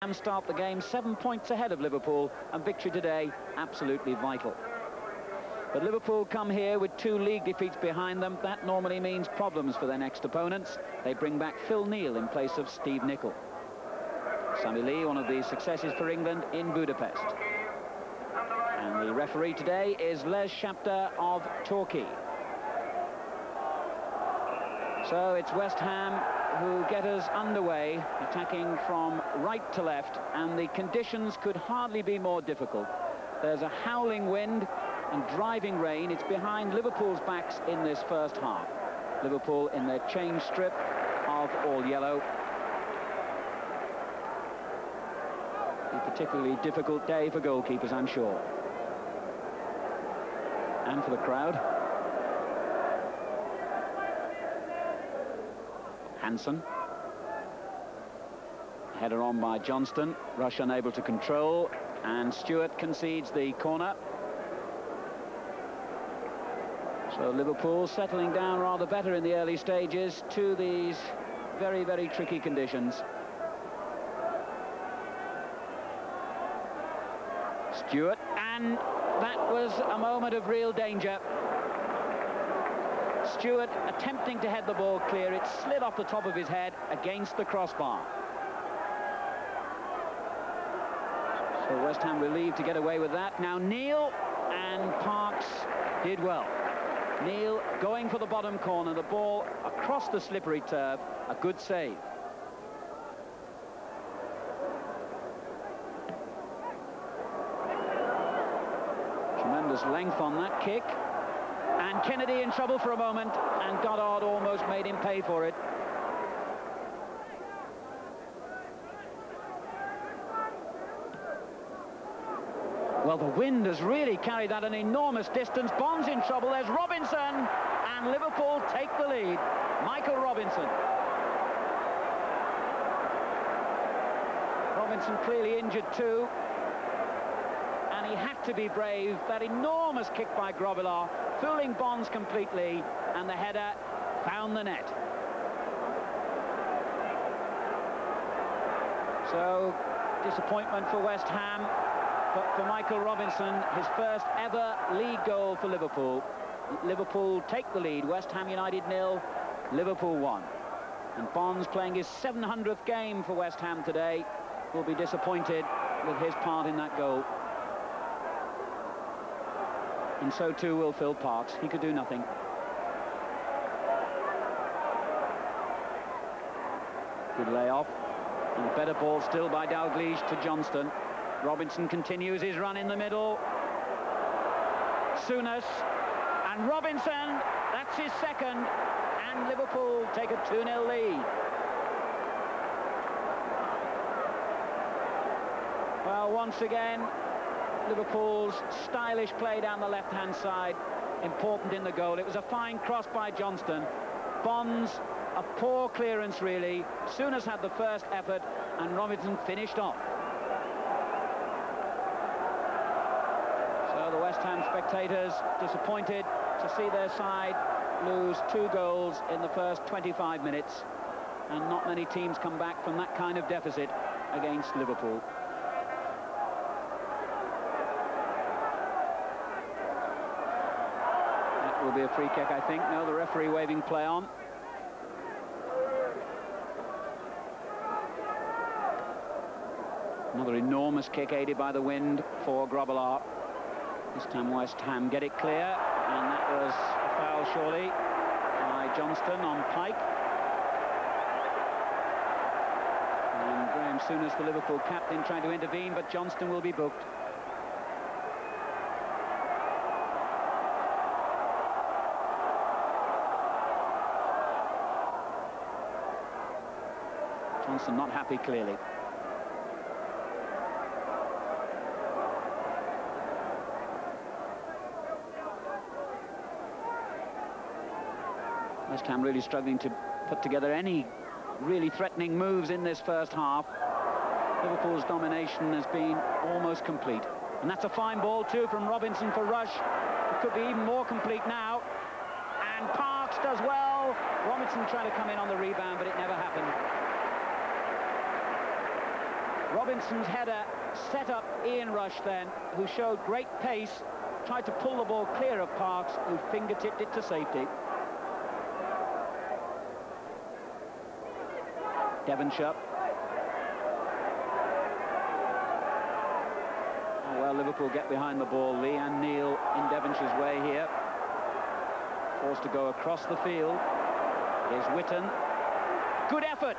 And start the game 7 points ahead of Liverpool, and victory today absolutely vital. But Liverpool come here with 2 league defeats behind them. That normally means problems for their next opponents. They bring back Phil Neal in place of Steve Nicol. Sammy Lee, one of the successes for England in Budapest. And the referee today is Les Chapter of Turkey. So it's West Ham who get us underway, attacking from right to left, and the conditions could hardly be more difficult. There's a howling wind and driving rain. It's behind Liverpool's backs in this first half. Liverpool in their change strip of all yellow. A particularly difficult day for goalkeepers, I'm sure. And for the crowd. Hansen. Header on by Johnston. Rush unable to control, and Stewart concedes the corner. So Liverpool settling down rather better in the early stages to these very, very tricky conditions. Stewart, and that was a moment of real danger. Stewart attempting to head the ball clear. It slid off the top of his head against the crossbar. So West Ham relieved to get away with that. Now Neal, and Parks did well. Neal going for the bottom corner, the ball across the slippery turf, a good save. Tremendous length on that kick. And Kennedy in trouble for a moment, and Goddard almost made him pay for it. Well, the wind has really carried that an enormous distance. Bond's in trouble. There's Robinson, and Liverpool take the lead. Michael Robinson. Robinson clearly injured too. And he had to be brave. That enormous kick by Grobbelaar, fooling Bonds completely, and the header found the net. So, disappointment for West Ham, but for Michael Robinson, his first ever league goal for Liverpool. Liverpool take the lead. West Ham United 0, Liverpool 1. And Bonds, playing his 700th game for West Ham today, will be disappointed with his part in that goal. And so too will Phil Parks. He could do nothing. Good layoff. And a better ball still by Dalglish to Johnston. Robinson continues his run in the middle. Souness. And Robinson, that's his second. And Liverpool take a 2-0 lead. Well, once again, Liverpool's stylish play down the left-hand side, important in the goal. It was a fine cross by Johnston. Bonds, a poor clearance really. Souness had the first effort, and Robinson finished off. So the West Ham spectators disappointed to see their side lose 2 goals in the first 25 minutes. And not many teams come back from that kind of deficit against Liverpool. Will be a free kick, I think. No, the referee waving play on. Another enormous kick aided by the wind for Grobbelaar. This time West Ham get it clear, and that was a foul surely by Johnston on Pike. And Graham Souness, the Liverpool captain, trying to intervene, but Johnston will be booked. Johnson not happy, clearly. West Ham really struggling to put together any really threatening moves in this first half. Liverpool's domination has been almost complete. And that's a fine ball too from Robinson for Rush. It could be even more complete now. And Parks does well. Robinson trying to come in on the rebound, but it never happened. Robinson's header set up Ian Rush then, who showed great pace, tried to pull the ball clear of Parks, who fingertipped it to safety. Devonshire. Oh, well, Liverpool get behind the ball. Lee and Neal in Devonshire's way here. Forced to go across the field. Here's Whitten. Good effort.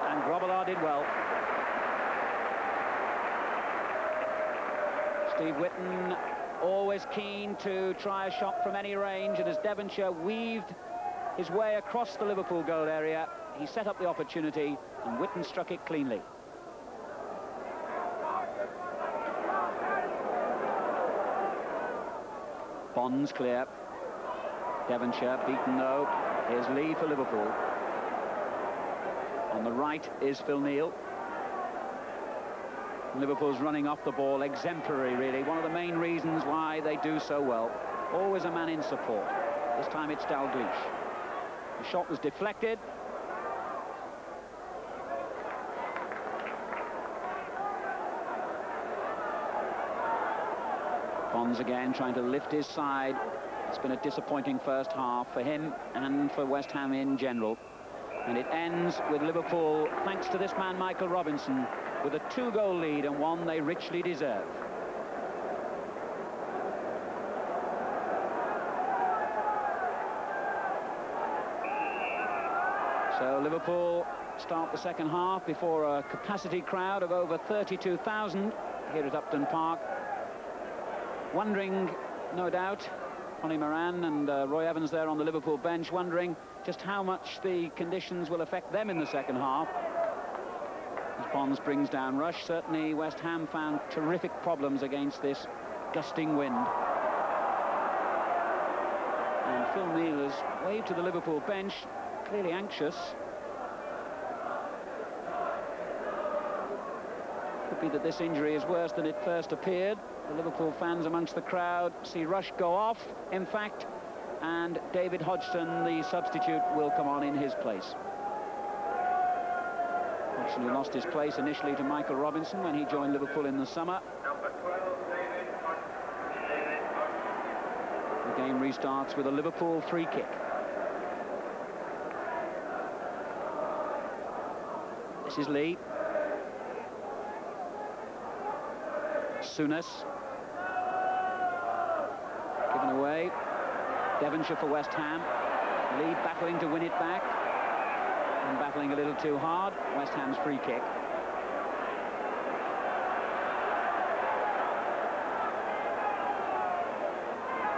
And Grobbelaar did well. Steve Whitten always keen to try a shot from any range, and as Devonshire weaved his way across the Liverpool goal area, he set up the opportunity and Whitten struck it cleanly. Bonds clear. Devonshire beaten though. Here's Lee for Liverpool. On the right is Phil Neal. Liverpool's running off the ball, exemplary really. One of the main reasons why they do so well. Always a man in support. This time it's Dalglish. The shot was deflected. Bonds again trying to lift his side. It's been a disappointing first half for him and for West Ham in general. And it ends with Liverpool, thanks to this man Michael Robinson, with a 2-goal lead, and one they richly deserve. So Liverpool start the second half before a capacity crowd of over 32,000 here at Upton Park. Wondering, no doubt, Connie Moran and Roy Evans there on the Liverpool bench, wondering just how much the conditions will affect them in the second half. As Bonds brings down Rush, certainly West Ham found terrific problems against this gusting wind. And Phil Neal has waved to the Liverpool bench, clearly anxious. Could be that this injury is worse than it first appeared. The Liverpool fans amongst the crowd see Rush go off, in fact, and David Hodgson, the substitute, will come on in his place. Hodgson, who lost his place initially to Michael Robinson when he joined Liverpool in the summer. Number 12, David Hodgson. The game restarts with a Liverpool free kick. This is Lee. Souness. Given away. Devonshire for West Ham. Lee battling to win it back. And battling a little too hard. West Ham's free kick.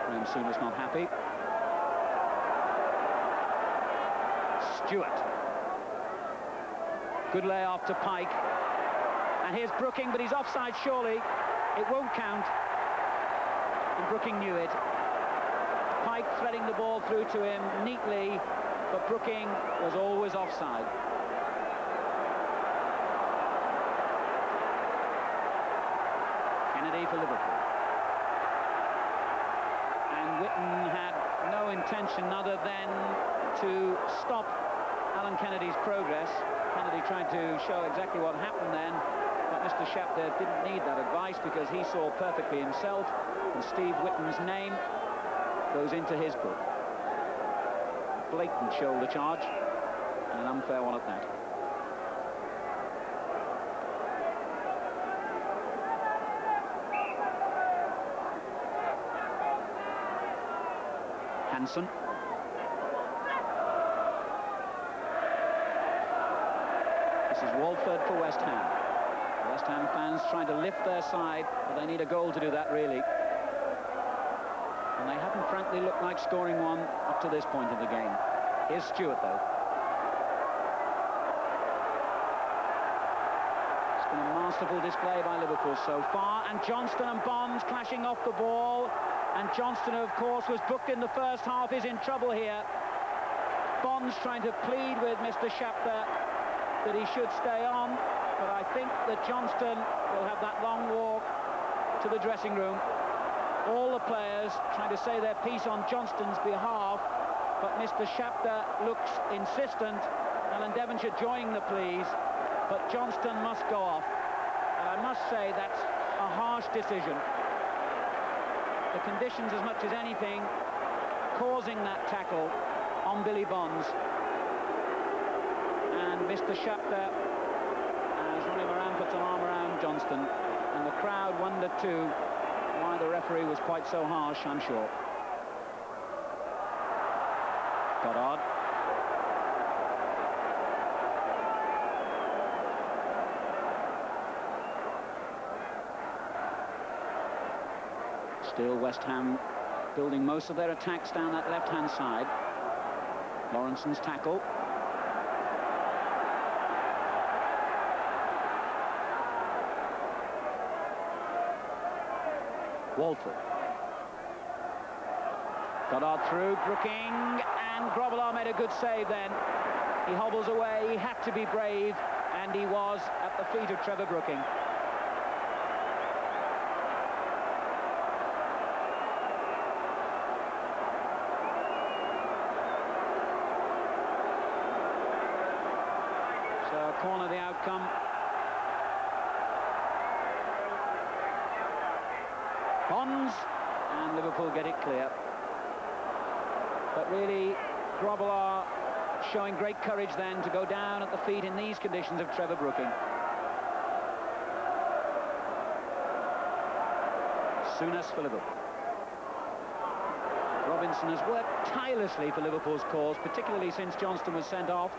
Graham Souness not happy. Stewart. Good layoff to Pike. And here's Brooking, but he's offside surely. It won't count. And Brooking knew it. Pike threading the ball through to him neatly, but Brooking was always offside. Kennedy for Liverpool. And Whitten had no intention other than to stop Alan Kennedy's progress. Kennedy tried to show exactly what happened then, but Mr. Shapter didn't need that advice because he saw perfectly himself, and Steve Whitten's name goes into his book. Blatant shoulder charge, and an unfair one at that. Hansen. This is Walford for West Ham. West Ham fans trying to lift their side, but they need a goal to do that, really. And they haven't, frankly, looked like scoring one up to this point in the game. Here's Stewart, though. It's been a masterful display by Liverpool so far, and Johnston and Bonds clashing off the ball. And Johnston, of course, was booked in the first half, is in trouble here. Bonds trying to plead with Mr. Shapter that he should stay on, but I think that Johnston will have that long walk to the dressing room. All the players trying to say their piece on Johnston's behalf, but Mr. Shapter looks insistent. Alan Devonshire joining the pleas, but Johnston must go off. And I must say that's a harsh decision. The conditions, as much as anything, causing that tackle on Billy Bonds. And Mr. Shapter, as Ronnie Moran puts an arm around Johnston, and the crowd wondered too why the referee was quite so harsh, I'm sure. Goddard. Still West Ham building most of their attacks down that left-hand side. Lawrenson's tackle. Walford. Goddard through, Brooking, and Grobbelaar made a good save then. He hobbles away, he had to be brave, and he was at the feet of Trevor Brooking. So, corner the outcome. Bonds, and Liverpool get it clear. But really, Grobbelaar showing great courage then to go down at the feet in these conditions of Trevor Brooking. Souness for Liverpool. Robinson has worked tirelessly for Liverpool's cause, particularly since Johnston was sent off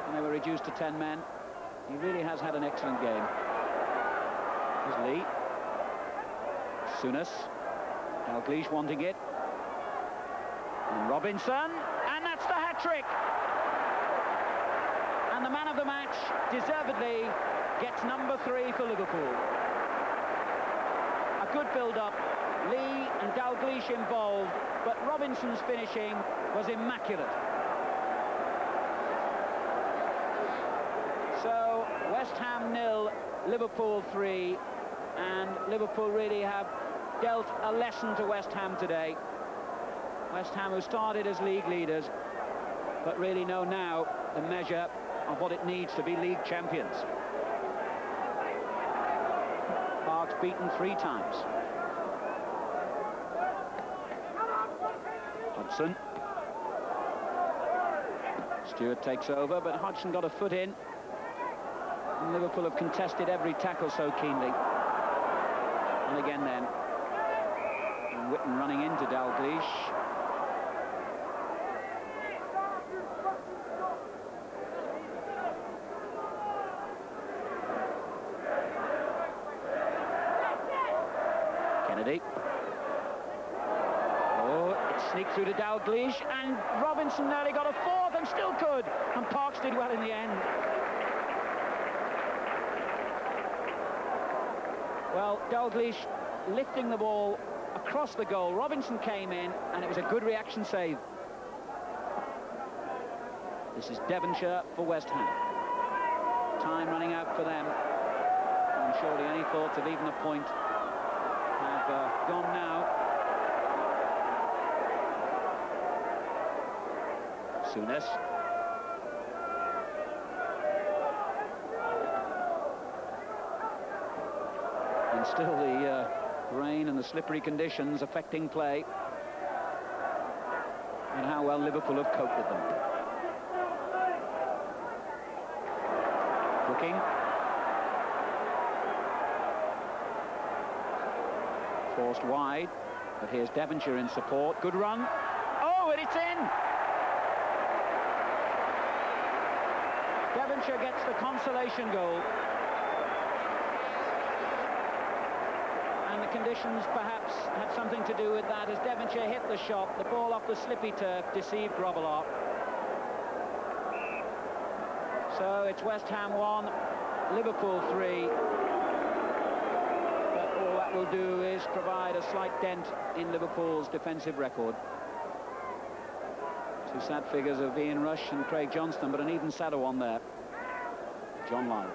and they were reduced to 10 men. He really has had an excellent game. Here's Lee. Souness. Dalglish wanting it. And Robinson, and that's the hat-trick. And the man of the match, deservedly, gets number 3 for Liverpool. A good build-up, Lee and Dalglish involved, but Robinson's finishing was immaculate. So, West Ham 0, Liverpool 3, and Liverpool really have dealt a lesson to West Ham today. West Ham, who started as league leaders, but really know now the measure of what it needs to be league champions. Park's beaten 3 times. Hodgson. Stewart takes over, but Hodgson got a foot in. And Liverpool have contested every tackle so keenly. And again then. And Whitten running into Dalglish. Kennedy. Oh, it sneaked through to Dalglish, and Robinson nearly got a 4th and still could. And Parks did well in the end. Well, Dalglish lifting the ball across the goal. Robinson came in, and it was a good reaction save. This is Devonshire for West Ham. Time running out for them. And surely any thoughts of even a point have gone now. Souness. And still the rain and the slippery conditions affecting play. And how well Liverpool have coped with them. Brooking. Forced wide, but here's Devonshire in support. Good run. Oh, and it's in! Devonshire gets the consolation goal. And the conditions perhaps had something to do with that, as Devonshire hit the shot. The ball off the slippy turf deceived Grobbelaar. So it's West Ham 1, Liverpool 3. All that will do is provide a slight dent in Liverpool's defensive record. 2 sad figures of Ian Rush and Craig Johnston, but an even sadder one there. John Lyle.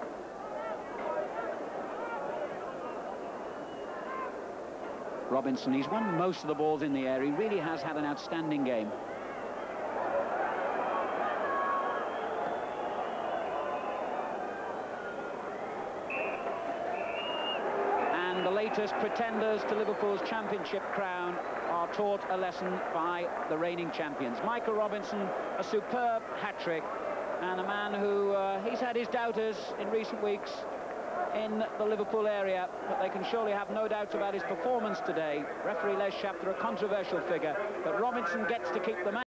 Robinson, he's won most of the balls in the air. He really has had an outstanding game. And the latest pretenders to Liverpool's championship crown are taught a lesson by the reigning champions. Michael Robinson, a superb hat-trick, and a man who he's had his doubters in recent weeks in the Liverpool area, but they can surely have no doubts about his performance today. Referee Les Chapter, a controversial figure, but Robinson gets to keep the match.